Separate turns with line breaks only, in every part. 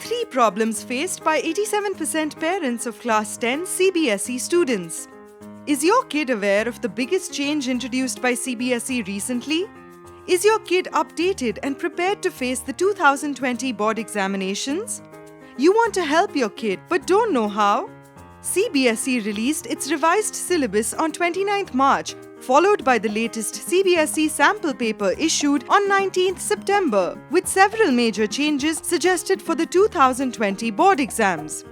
3 problems faced by 87% parents of Class 10 CBSE students. Is your kid aware of the biggest change introduced by CBSE recently? Is your kid updated and prepared to face the 2020 board examinations? You want to help your kid but don't know how? CBSE released its revised syllabus on 29th March, followed by the latest CBSE sample paper issued on 19th September, with several major changes suggested for the 2020 board exams.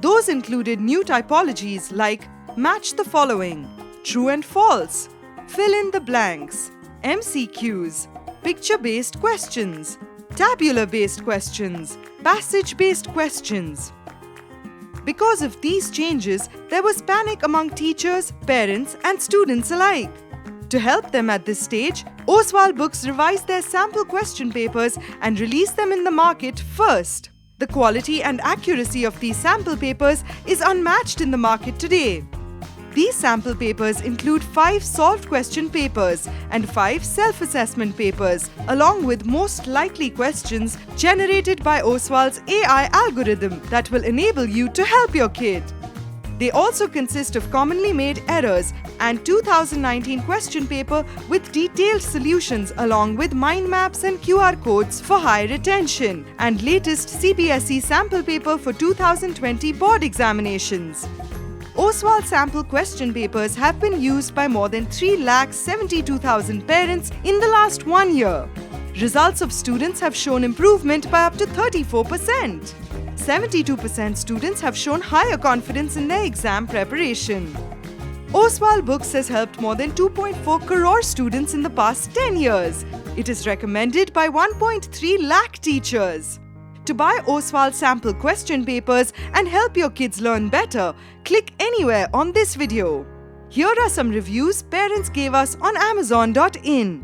Those included new typologies like match the following, true and false, fill in the blanks, MCQs, picture-based questions, tabular-based questions, passage-based questions. Because of these changes, there was panic among teachers, parents, and students alike. To help them at this stage, Oswaal Books revised their sample question papers and released them in the market first. The quality and accuracy of these sample papers is unmatched in the market today. These sample papers include 5 solved question papers and 5 self-assessment papers, along with most likely questions generated by Oswaal's AI algorithm that will enable you to help your kid. They also consist of commonly made errors and 2019 question paper with detailed solutions along with mind maps and QR codes for high retention and latest CBSE sample paper for 2020 board examinations. Oswaal sample question papers have been used by more than 3,72,000 parents in the last 1 year. Results of students have shown improvement by up to 34%. 72% students have shown higher confidence in their exam preparation. Oswaal Books has helped more than 2.4 crore students in the past 10 years. It is recommended by 1.3 lakh teachers. To buy Oswaal sample question papers and help your kids learn better, click anywhere on this video. Here are some reviews parents gave us on Amazon.in.